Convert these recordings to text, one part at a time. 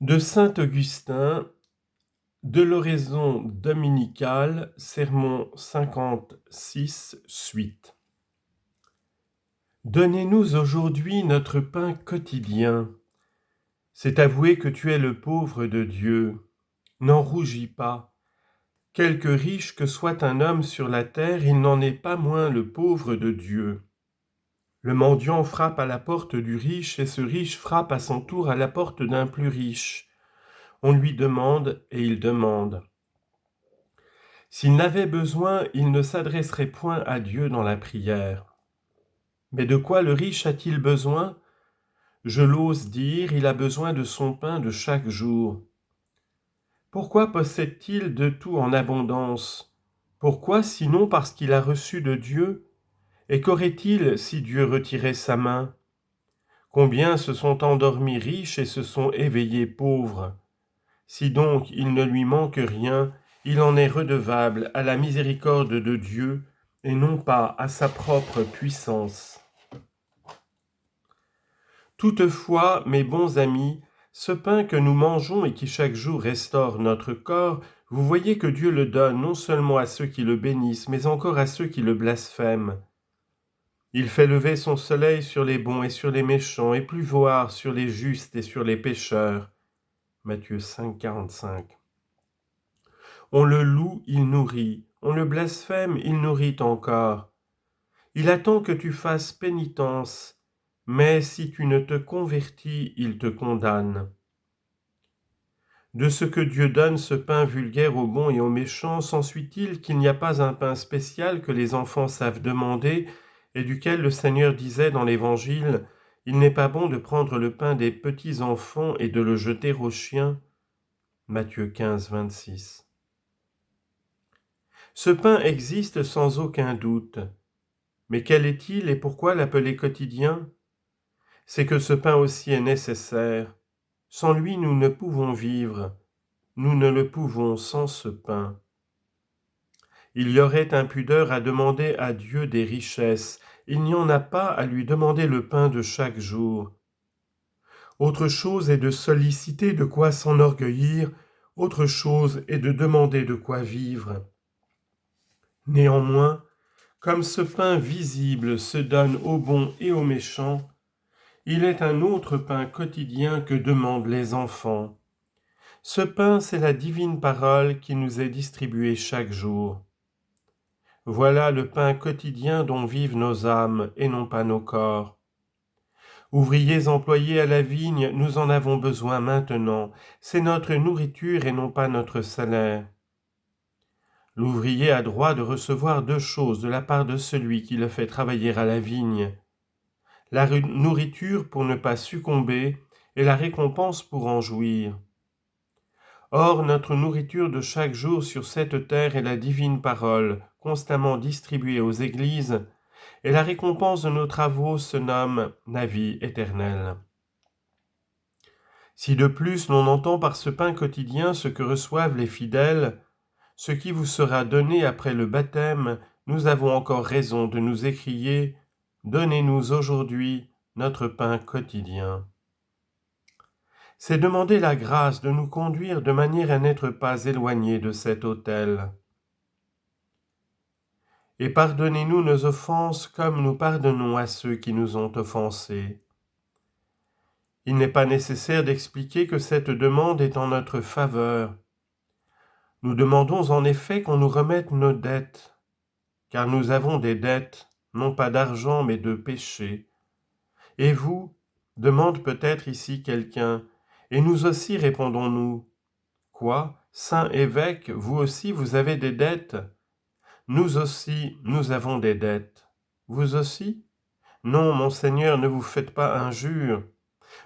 De saint Augustin, de l'oraison dominicale, sermon 56, suite. Donnez-nous aujourd'hui notre pain quotidien. C'est avouer que tu es le pauvre de Dieu. N'en rougis pas. Quelque riche que soit un homme sur la terre, il n'en est pas moins le pauvre de Dieu. Le mendiant frappe à la porte du riche, et ce riche frappe à son tour à la porte d'un plus riche. On lui demande, et il demande. S'il n'avait besoin, il ne s'adresserait point à Dieu dans la prière. Mais de quoi le riche a-t-il besoin? Je l'ose dire, il a besoin de son pain de chaque jour. Pourquoi possède-t-il de tout en abondance? Pourquoi sinon parce qu'il a reçu de Dieu? Et qu'aurait-il si Dieu retirait sa main? Combien se sont endormis riches et se sont éveillés pauvres? Si donc il ne lui manque rien, il en est redevable à la miséricorde de Dieu et non pas à sa propre puissance. Toutefois, mes bons amis, ce pain que nous mangeons et qui chaque jour restaure notre corps, vous voyez que Dieu le donne non seulement à ceux qui le bénissent, mais encore à ceux qui le blasphèment. Il fait lever son soleil sur les bons et sur les méchants, et pleuvoir sur les justes et sur les pécheurs. Matthieu 5, 45. On le loue, il nourrit. On le blasphème, il nourrit encore. Il attend que tu fasses pénitence, mais si tu ne te convertis, il te condamne. De ce que Dieu donne ce pain vulgaire aux bons et aux méchants, s'ensuit-il qu'il n'y a pas un pain spécial que les enfants savent demander et duquel le Seigneur disait dans l'Évangile « Il n'est pas bon de prendre le pain des petits enfants et de le jeter aux chiens » Matthieu 15, 26. Ce pain existe sans aucun doute. Mais quel est-il et pourquoi l'appeler quotidien? C'est que ce pain aussi est nécessaire. Sans lui, nous ne pouvons vivre. Nous ne le pouvons sans ce pain. Il y aurait impudeur à demander à Dieu des richesses. Il n'y en a pas à lui demander le pain de chaque jour. Autre chose est de solliciter de quoi s'enorgueillir, autre chose est de demander de quoi vivre. Néanmoins, comme ce pain visible se donne aux bons et aux méchants, il est un autre pain quotidien que demandent les enfants. Ce pain, c'est la divine parole qui nous est distribuée chaque jour. Voilà le pain quotidien dont vivent nos âmes et non pas nos corps. Ouvriers employés à la vigne, nous en avons besoin maintenant. C'est notre nourriture et non pas notre salaire. L'ouvrier a droit de recevoir deux choses de la part de celui qui le fait travailler à la vigne. La nourriture pour ne pas succomber et la récompense pour en jouir. Or, notre nourriture de chaque jour sur cette terre est la divine parole, constamment distribuée aux églises, et la récompense de nos travaux se nomme la vie éternelle. Si de plus l'on entend par ce pain quotidien ce que reçoivent les fidèles, ce qui vous sera donné après le baptême, nous avons encore raison de nous écrier « Donnez-nous aujourd'hui notre pain quotidien ». C'est demander la grâce de nous conduire de manière à n'être pas éloignés de cet autel. Et pardonnez-nous nos offenses comme nous pardonnons à ceux qui nous ont offensés. Il n'est pas nécessaire d'expliquer que cette demande est en notre faveur. Nous demandons en effet qu'on nous remette nos dettes, car nous avons des dettes, non pas d'argent mais de péché. Et vous, demande peut-être ici quelqu'un, et nous aussi répondons-nous. Quoi, saint évêque, vous aussi vous avez des dettes? Nous aussi, nous avons des dettes. Vous aussi? Non, mon Seigneur, ne vous faites pas injure.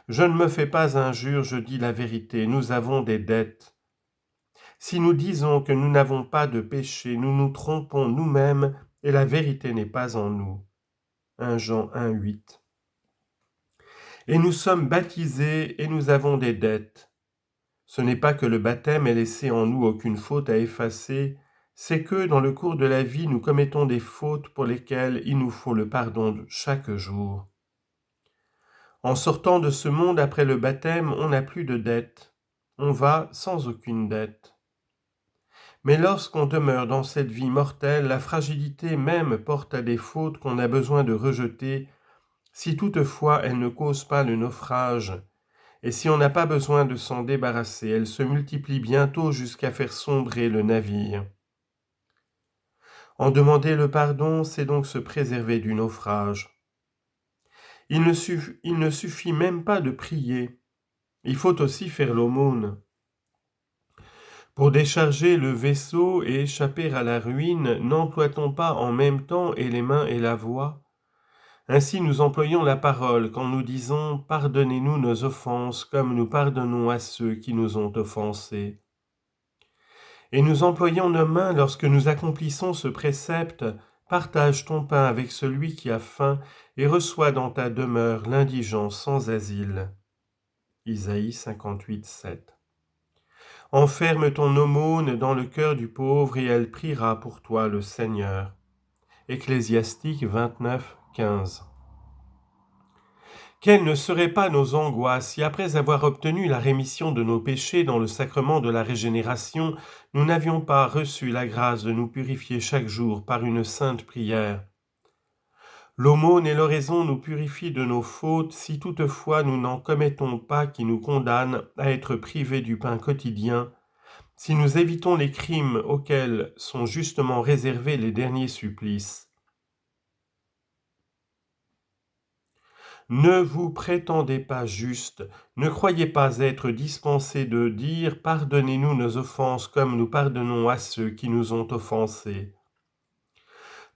Je ne me fais pas injure, je dis la vérité, nous avons des dettes. Si nous disons que nous n'avons pas de péché, nous nous trompons nous-mêmes et la vérité n'est pas en nous. 1 Jean 1, 8. Et nous sommes baptisés et nous avons des dettes. Ce n'est pas que le baptême ait laissé en nous aucune faute à effacer, c'est que dans le cours de la vie nous commettons des fautes pour lesquelles il nous faut le pardon chaque jour. En sortant de ce monde après le baptême, on n'a plus de dettes. on va sans aucune dette. Mais lorsqu'on demeure dans cette vie mortelle, la fragilité même porte à des fautes qu'on a besoin de rejeter, si toutefois elles ne causent pas le naufrage, et si on n'a pas besoin de s'en débarrasser, elles se multiplient bientôt jusqu'à faire sombrer le navire. En demander le pardon, c'est donc se préserver du naufrage. Il ne suffit même pas de prier, il faut aussi faire l'aumône. Pour décharger le vaisseau et échapper à la ruine, n'emploie-t-on pas en même temps et les mains et la voix ? Ainsi nous employons la parole quand nous disons « Pardonnez-nous nos offenses comme nous pardonnons à ceux qui nous ont offensés ». Et nous employons nos mains lorsque nous accomplissons ce précepte « Partage ton pain avec celui qui a faim et reçois dans ta demeure l'indigent sans asile ». Isaïe 58, 7. Enferme ton aumône dans le cœur du pauvre et elle priera pour toi le Seigneur. Ecclésiastique 29, 15. Quelles ne seraient pas nos angoisses si après avoir obtenu la rémission de nos péchés dans le sacrement de la régénération, nous n'avions pas reçu la grâce de nous purifier chaque jour par une sainte prière. L'aumône et l'oraison nous purifient de nos fautes si toutefois nous n'en commettons pas qui nous condamnent à être privés du pain quotidien, si nous évitons les crimes auxquels sont justement réservés les derniers supplices. Ne vous prétendez pas juste, ne croyez pas être dispensés de dire « Pardonnez-nous nos offenses comme nous pardonnons à ceux qui nous ont offensés ».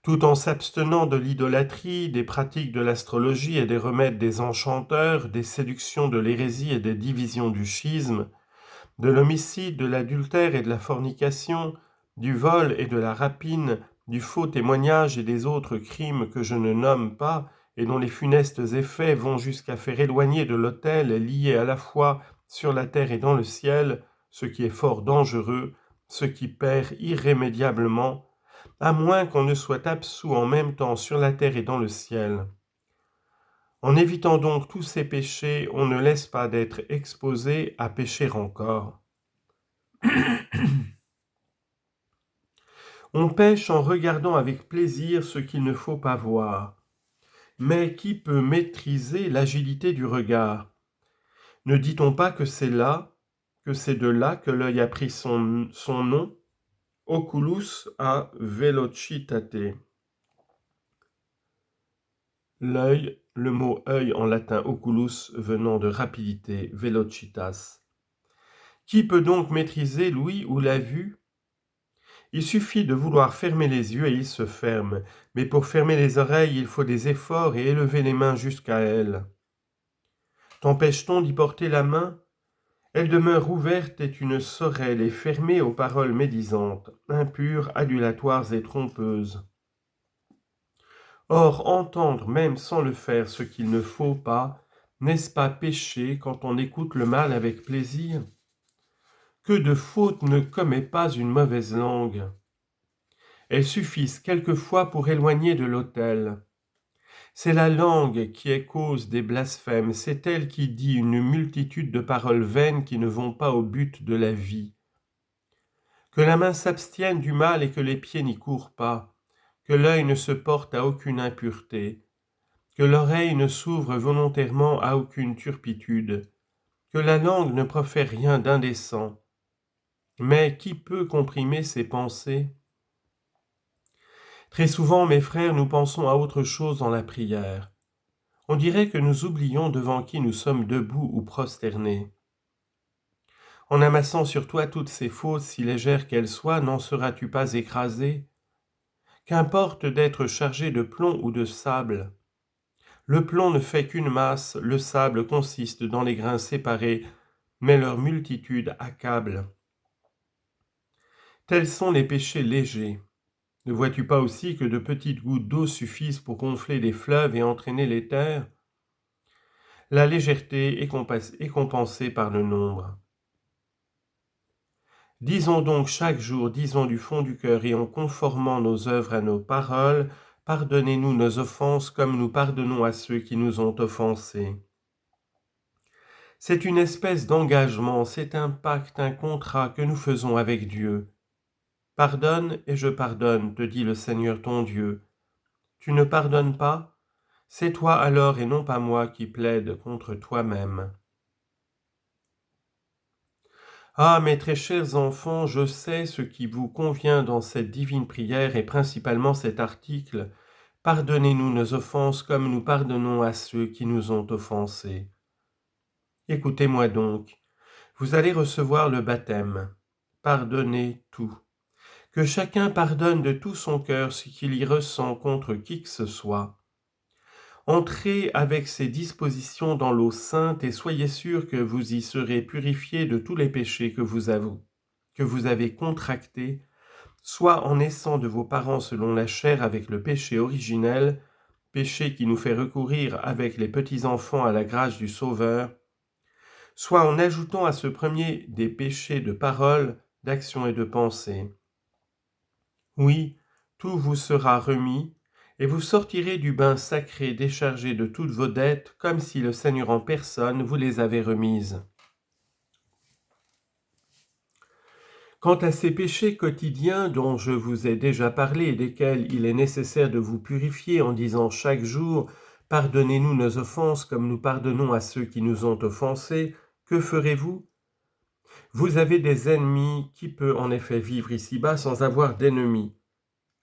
Tout en s'abstenant de l'idolâtrie, des pratiques de l'astrologie et des remèdes des enchanteurs, des séductions de l'hérésie et des divisions du schisme, de l'homicide, de l'adultère et de la fornication, du vol et de la rapine, du faux témoignage et des autres crimes que je ne nomme pas, et dont les funestes effets vont jusqu'à faire éloigner de l'autel, lié à la fois sur la terre et dans le ciel, ce qui est fort dangereux, ce qui perd irrémédiablement, à moins qu'on ne soit absous en même temps sur la terre et dans le ciel. En évitant donc tous ces péchés, on ne laisse pas d'être exposé à pécher encore. On pêche en regardant avec plaisir ce qu'il ne faut pas voir. Mais qui peut maîtriser l'agilité du regard ? Ne dit-on pas que c'est de là que l'œil a pris son nom ? Oculus a velocitate. L'œil, le mot œil en latin oculus venant de rapidité, velocitas. Qui peut donc maîtriser l'ouïe ou la vue ? Il suffit de vouloir fermer les yeux et ils se ferment, mais pour fermer les oreilles, il faut des efforts et élever les mains jusqu'à elles. T'empêche-t-on d'y porter la main ? Elle demeure ouverte et tu ne saurais les fermer aux paroles médisantes, impures, adulatoires et trompeuses. Or, entendre même sans le faire ce qu'il ne faut pas, n'est-ce pas pécher quand on écoute le mal avec plaisir ? Que de fautes ne commet pas une mauvaise langue ? Elles suffisent quelquefois pour éloigner de l'autel. C'est la langue qui est cause des blasphèmes, c'est elle qui dit une multitude de paroles vaines qui ne vont pas au but de la vie. Que la main s'abstienne du mal et que les pieds n'y courent pas, que l'œil ne se porte à aucune impureté, que l'oreille ne s'ouvre volontairement à aucune turpitude, que la langue ne profère rien d'indécent. Mais qui peut comprimer ses pensées ? Très souvent, mes frères, nous pensons à autre chose dans la prière. On dirait que nous oublions devant qui nous sommes debout ou prosternés. En amassant sur toi toutes ces fautes, si légères qu'elles soient, n'en seras-tu pas écrasé ? Qu'importe d'être chargé de plomb ou de sable. Le plomb ne fait qu'une masse, le sable consiste dans les grains séparés, mais leur multitude accable. Tels sont les péchés légers. Ne vois-tu pas aussi que de petites gouttes d'eau suffisent pour gonfler les fleuves et entraîner les terres ? La légèreté est compensée par le nombre. Disons donc chaque jour, disons du fond du cœur et en conformant nos œuvres à nos paroles, pardonnez-nous nos offenses comme nous pardonnons à ceux qui nous ont offensés. C'est une espèce d'engagement, c'est un pacte, un contrat que nous faisons avec Dieu. Pardonne et je pardonne, te dit le Seigneur ton Dieu. Tu ne pardonnes pas? C'est toi alors et non pas moi qui plaide contre toi-même. Ah, mes très chers enfants, je sais ce qui vous convient dans cette divine prière et principalement cet article. Pardonnez-nous nos offenses comme nous pardonnons à ceux qui nous ont offensés. Écoutez-moi donc, vous allez recevoir le baptême. Pardonnez tout. Que chacun pardonne de tout son cœur ce qu'il y ressent contre qui que ce soit. Entrez avec ces dispositions dans l'eau sainte et soyez sûrs que vous y serez purifiés de tous les péchés que vous avez contractés, soit en naissant de vos parents selon la chair avec le péché originel, péché qui nous fait recourir avec les petits-enfants à la grâce du Sauveur, soit en ajoutant à ce premier des péchés de parole, d'action et de pensée. Oui, tout vous sera remis, et vous sortirez du bain sacré déchargé de toutes vos dettes, comme si le Seigneur en personne vous les avait remises. Quant à ces péchés quotidiens dont je vous ai déjà parlé et desquels il est nécessaire de vous purifier en disant chaque jour « Pardonnez-nous nos offenses comme nous pardonnons à ceux qui nous ont offensés », que ferez-vous? Vous avez des ennemis, qui peut en effet vivre ici-bas sans avoir d'ennemis?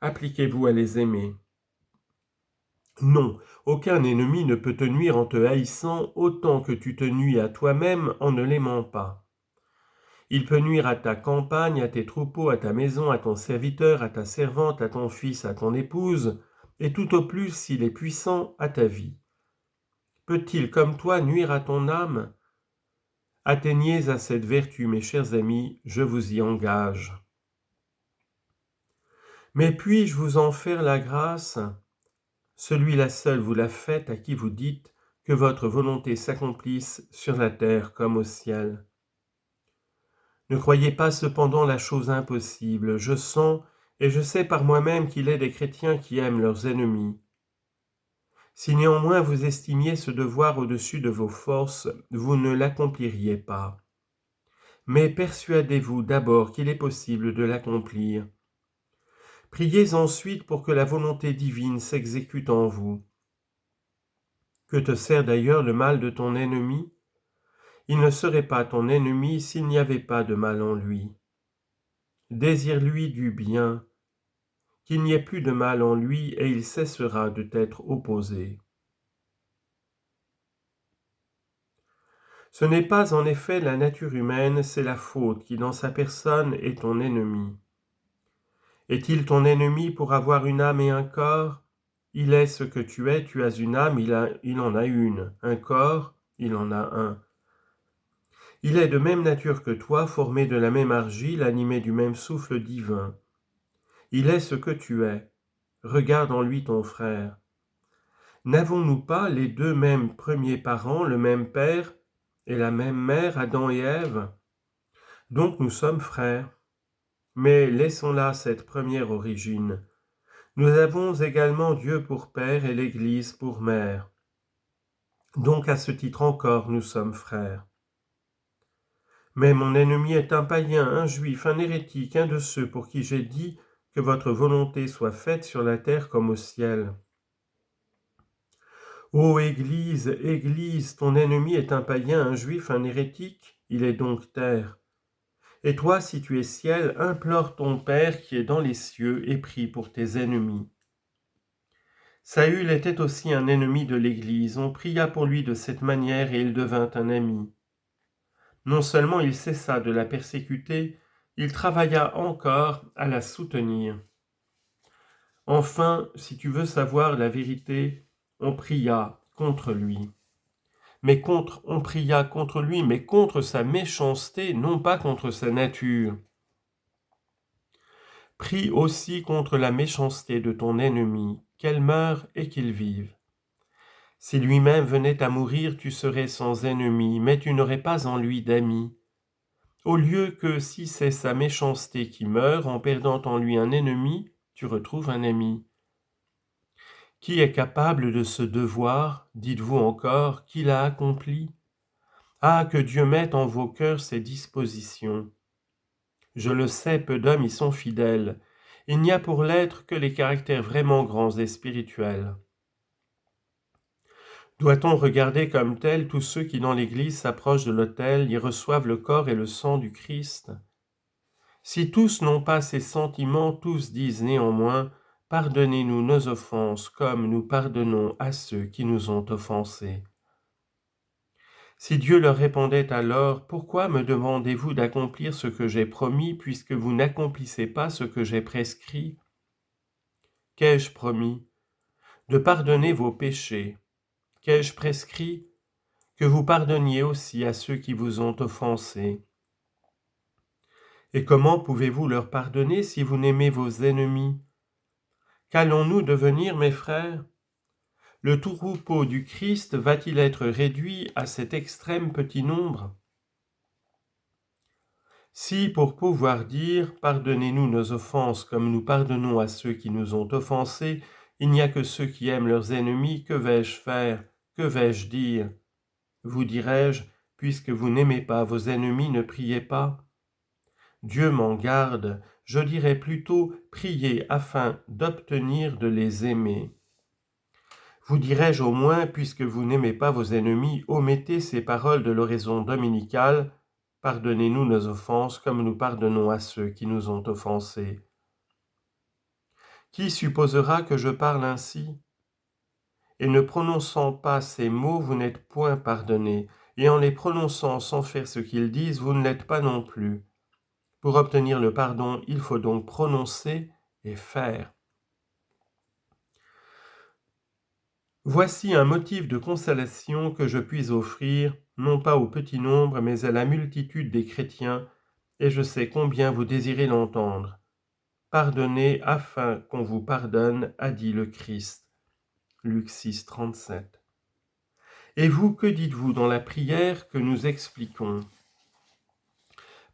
Appliquez-vous à les aimer. Non, aucun ennemi ne peut te nuire en te haïssant autant que tu te nuis à toi-même en ne l'aimant pas. Il peut nuire à ta campagne, à tes troupeaux, à ta maison, à ton serviteur, à ta servante, à ton fils, à ton épouse, et tout au plus, s'il est puissant, à ta vie. Peut-il, comme toi, nuire à ton âme? Atteignez à cette vertu, mes chers amis, je vous y engage. Mais puis-je vous en faire la grâce? Celui-là seul vous l'a faite à qui vous dites que votre volonté s'accomplisse sur la terre comme au ciel. Ne croyez pas cependant la chose impossible. Je sens et je sais par moi-même qu'il est des chrétiens qui aiment leurs ennemis. Si néanmoins vous estimiez ce devoir au-dessus de vos forces, vous ne l'accompliriez pas. Mais persuadez-vous d'abord qu'il est possible de l'accomplir. Priez ensuite pour que la volonté divine s'exécute en vous. Que te sert d'ailleurs le mal de ton ennemi? Il ne serait pas ton ennemi s'il n'y avait pas de mal en lui. Désire-lui du bien, qu'il n'y ait plus de mal en lui et il cessera de t'être opposé. Ce n'est pas en effet la nature humaine, c'est la faute qui dans sa personne est ton ennemi. Est-il ton ennemi pour avoir une âme et un corps? Il est ce que tu es, tu as une âme, il en a une, un corps, il en a un. Il est de même nature que toi, formé de la même argile, animé du même souffle divin. Il est ce que tu es. Regarde en lui ton frère. N'avons-nous pas les deux mêmes premiers parents, le même père et la même mère, Adam et Ève? Donc nous sommes frères. Mais laissons là cette première origine. Nous avons également Dieu pour père et l'Église pour mère. Donc à ce titre encore nous sommes frères. Mais mon ennemi est un païen, un juif, un hérétique, un de ceux pour qui j'ai dit que votre volonté soit faite sur la terre comme au ciel. Ô Église, Église, ton ennemi est un païen, un juif, un hérétique, il est donc terre. Et toi, si tu es ciel, implore ton Père qui est dans les cieux et prie pour tes ennemis. Saül était aussi un ennemi de l'Église, on pria pour lui de cette manière et il devint un ami. Non seulement il cessa de la persécuter, il travailla encore à la soutenir. Enfin, si tu veux savoir la vérité, on pria contre lui. On pria contre lui, mais contre sa méchanceté, non pas contre sa nature. Prie aussi contre la méchanceté de ton ennemi, qu'elle meure et qu'il vive. Si lui-même venait à mourir, tu serais sans ennemi, mais tu n'aurais pas en lui d'amis. Au lieu que, si c'est sa méchanceté qui meurt, en perdant en lui un ennemi, tu retrouves un ami. Qui est capable de ce devoir, dites-vous encore, qu'il a accompli? Ah, que Dieu mette en vos cœurs ces dispositions. Je le sais, peu d'hommes y sont fidèles. Il n'y a pour l'être que les caractères vraiment grands et spirituels. Doit-on regarder comme tels tous ceux qui dans l'Église s'approchent de l'autel, y reçoivent le corps et le sang du Christ? Si tous n'ont pas ces sentiments, tous disent néanmoins « Pardonnez-nous nos offenses comme nous pardonnons à ceux qui nous ont offensés. » Si Dieu leur répondait alors « Pourquoi me demandez-vous d'accomplir ce que j'ai promis puisque vous n'accomplissez pas ce que j'ai prescrit ?» Qu'ai-je promis? De pardonner vos péchés. Qu'ai-je prescrit? Que vous pardonniez aussi à ceux qui vous ont offensés. Et comment pouvez-vous leur pardonner si vous n'aimez vos ennemis? Qu'allons-nous devenir, mes frères? Le troupeau du Christ va-t-il être réduit à cet extrême petit nombre? Si, pour pouvoir dire « Pardonnez-nous nos offenses comme nous pardonnons à ceux qui nous ont offensés », il n'y a que ceux qui aiment leurs ennemis, que vais-je faire? Que vais-je dire? Vous dirai-je, puisque vous n'aimez pas vos ennemis, ne priez pas. Dieu m'en garde, je dirais plutôt priez afin d'obtenir de les aimer. Vous dirai-je au moins, puisque vous n'aimez pas vos ennemis, omettez ces paroles de l'oraison dominicale, pardonnez-nous nos offenses comme nous pardonnons à ceux qui nous ont offensés. Qui supposera que je parle ainsi? Et ne prononçant pas ces mots, vous n'êtes point pardonnés, et en les prononçant sans faire ce qu'ils disent, vous ne l'êtes pas non plus. Pour obtenir le pardon, il faut donc prononcer et faire. Voici un motif de consolation que je puis offrir, non pas au petit nombre, mais à la multitude des chrétiens, et je sais combien vous désirez l'entendre. Pardonnez afin qu'on vous pardonne, a dit le Christ. Luc 6, 37. Et vous, que dites-vous dans la prière que nous expliquons?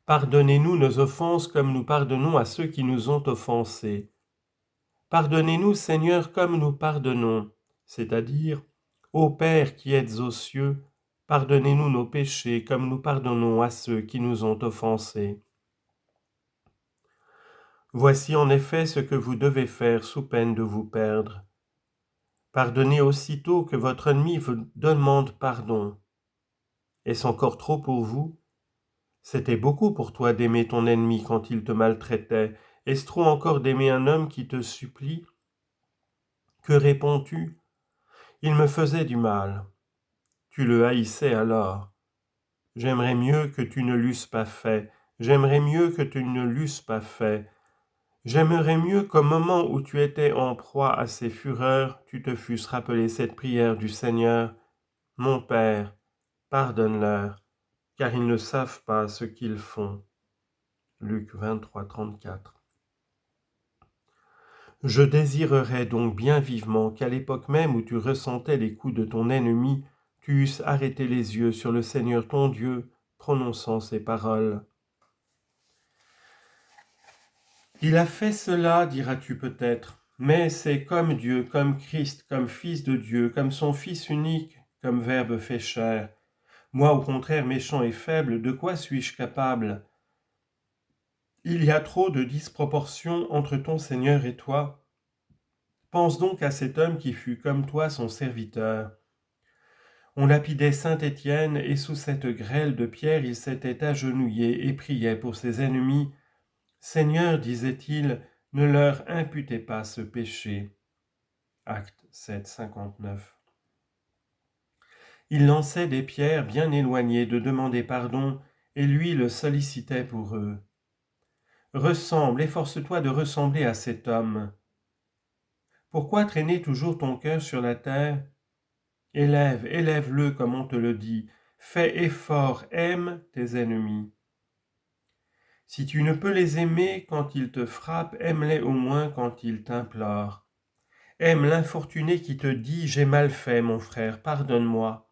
Pardonnez-nous nos offenses comme nous pardonnons à ceux qui nous ont offensés. Pardonnez-nous, Seigneur, comme nous pardonnons, c'est-à-dire, ô Père qui êtes aux cieux, pardonnez-nous nos péchés comme nous pardonnons à ceux qui nous ont offensés. Voici en effet ce que vous devez faire sous peine de vous perdre. Pardonnez aussitôt que votre ennemi vous demande pardon. Est-ce encore trop pour vous? C'était beaucoup pour toi d'aimer ton ennemi quand il te maltraitait. Est-ce trop encore d'aimer un homme qui te supplie? Que réponds-tu? Il me faisait du mal. Tu le haïssais alors. J'aimerais mieux que tu ne l'eusses pas fait. J'aimerais mieux que tu ne l'eusses pas fait. J'aimerais mieux qu'au moment où tu étais en proie à ces fureurs, tu te fusses rappelé cette prière du Seigneur. Mon Père, pardonne-leur, car ils ne savent pas ce qu'ils font. Luc 23, 34. Je désirerais donc bien vivement qu'à l'époque même où tu ressentais les coups de ton ennemi, tu eusses arrêté les yeux sur le Seigneur ton Dieu, prononçant ces paroles. Il a fait cela, diras-tu peut-être, mais c'est comme Dieu, comme Christ, comme Fils de Dieu, comme son Fils unique, comme Verbe fait chair. Moi, au contraire, méchant et faible, de quoi suis-je capable? Il y a trop de disproportion entre ton Seigneur et toi. Pense donc à cet homme qui fut comme toi son serviteur. On lapidait saint Étienne, et sous cette grêle de pierre, il s'était agenouillé et priait pour ses ennemis. Seigneur, disait-il, ne leur imputez pas ce péché. Acte 7, 59. Il lançait des pierres bien éloignées de demander pardon, et lui le sollicitait pour eux. Ressemble, efforce-toi de ressembler à cet homme. Pourquoi traîner toujours ton cœur sur la terre? Élève-le comme on te le dit. Fais effort, aime tes ennemis. Si tu ne peux les aimer quand ils te frappent, aime-les au moins quand ils t'implorent. Aime l'infortuné qui te dit « J'ai mal fait, mon frère, pardonne-moi ».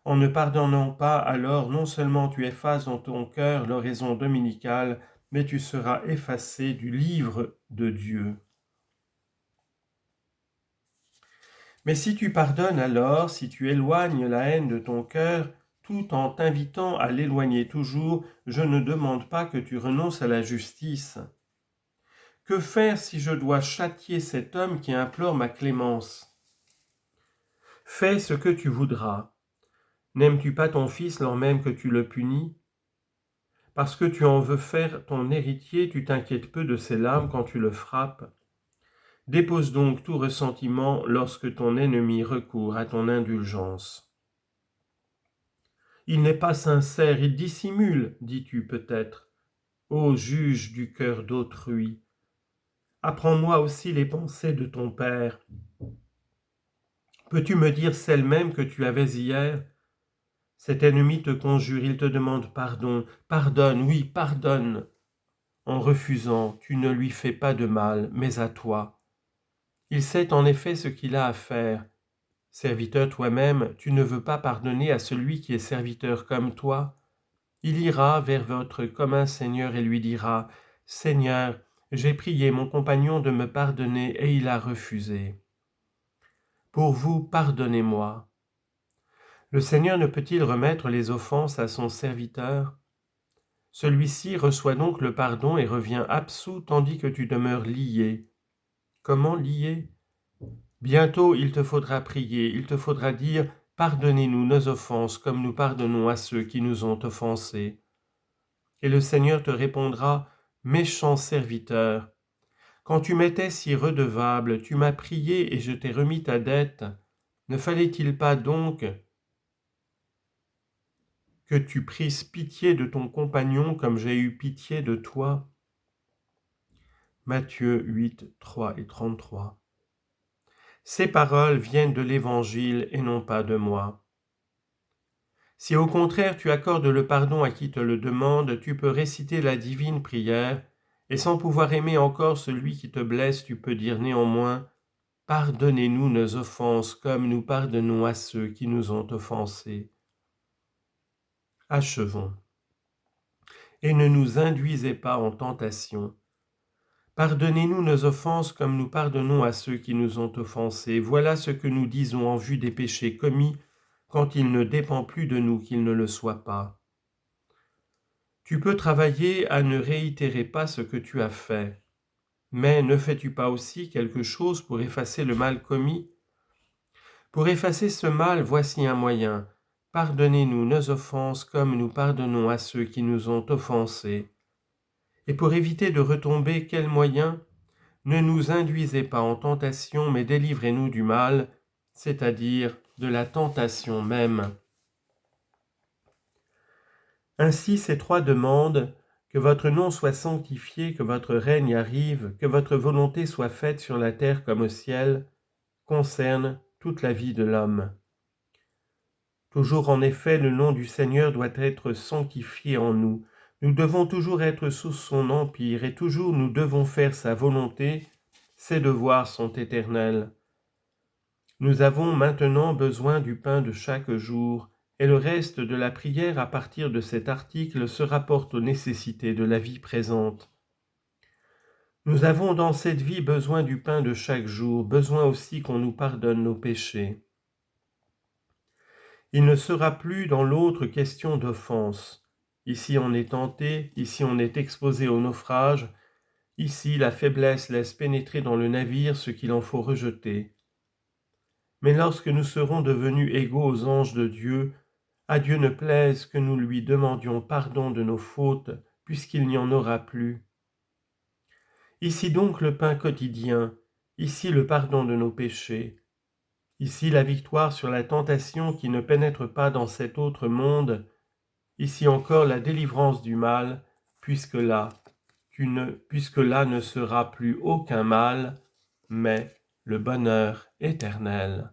En ne pardonnant pas, alors non seulement tu effaces dans ton cœur l'oraison dominicale, mais tu seras effacé du livre de Dieu. Mais si tu pardonnes alors, si tu éloignes la haine de ton cœur, tout en t'invitant à l'éloigner toujours, je ne demande pas que tu renonces à la justice. Que faire si je dois châtier cet homme qui implore ma clémence? Fais ce que tu voudras. N'aimes-tu pas ton fils lors même que tu le punis? Parce que tu en veux faire ton héritier, tu t'inquiètes peu de ses larmes quand tu le frappes. Dépose donc tout ressentiment lorsque ton ennemi recourt à ton indulgence. Il n'est pas sincère, il dissimule, dis-tu peut-être. Ô juge du cœur d'autrui, apprends-moi aussi les pensées de ton père. Peux-tu me dire celles mêmes que tu avais hier? Cet ennemi te conjure, il te demande pardon. Pardonne, oui, pardonne. En refusant, tu ne lui fais pas de mal, mais à toi. Il sait en effet ce qu'il a à faire. Serviteur toi-même, tu ne veux pas pardonner à celui qui est serviteur comme toi. Il ira vers votre commun Seigneur et lui dira, « Seigneur, j'ai prié mon compagnon de me pardonner et il a refusé. Pour vous, pardonnez-moi. » Le Seigneur ne peut-il remettre les offenses à son serviteur? Celui-ci reçoit donc le pardon et revient absous tandis que tu demeures lié. Comment lié? Bientôt il te faudra prier, il te faudra dire « Pardonnez-nous nos offenses comme nous pardonnons à ceux qui nous ont offensés. » Et le Seigneur te répondra « Méchant serviteur, quand tu m'étais si redevable, tu m'as prié et je t'ai remis ta dette. Ne fallait-il pas donc que tu prisses pitié de ton compagnon comme j'ai eu pitié de toi? » Matthieu 8, 3 et 33. Ces paroles viennent de l'Évangile et non pas de moi. Si au contraire tu accordes le pardon à qui te le demande, tu peux réciter la divine prière, et sans pouvoir aimer encore celui qui te blesse, tu peux dire néanmoins « Pardonnez-nous nos offenses comme nous pardonnons à ceux qui nous ont offensés. » Achevons. Et ne nous induisez pas en tentation. Pardonnez-nous nos offenses comme nous pardonnons à ceux qui nous ont offensés. Voilà ce que nous disons en vue des péchés commis quand il ne dépend plus de nous qu'ils ne le soient pas. Tu peux travailler à ne réitérer pas ce que tu as fait, mais ne fais-tu pas aussi quelque chose pour effacer le mal commis? Pour effacer ce mal, voici un moyen. Pardonnez-nous nos offenses comme nous pardonnons à ceux qui nous ont offensés. Et pour éviter de retomber, quel moyen? Ne nous induisez pas en tentation, mais délivrez-nous du mal, c'est-à-dire de la tentation même. Ainsi ces trois demandes, que votre nom soit sanctifié, que votre règne arrive, que votre volonté soit faite sur la terre comme au ciel, concernent toute la vie de l'homme. Toujours en effet, le nom du Seigneur doit être sanctifié en nous. Nous devons toujours être sous son empire et toujours nous devons faire sa volonté. Ses devoirs sont éternels. Nous avons maintenant besoin du pain de chaque jour, et le reste de la prière à partir de cet article se rapporte aux nécessités de la vie présente. Nous avons dans cette vie besoin du pain de chaque jour, besoin aussi qu'on nous pardonne nos péchés. Il ne sera plus dans l'autre question d'offense. Ici on est tenté, ici on est exposé au naufrage, ici la faiblesse laisse pénétrer dans le navire ce qu'il en faut rejeter. Mais lorsque nous serons devenus égaux aux anges de Dieu, à Dieu ne plaise que nous lui demandions pardon de nos fautes, puisqu'il n'y en aura plus. Ici donc le pain quotidien, ici le pardon de nos péchés, ici la victoire sur la tentation qui ne pénètre pas dans cet autre monde, ici encore la délivrance du mal, puisque là ne sera plus aucun mal, mais le bonheur éternel.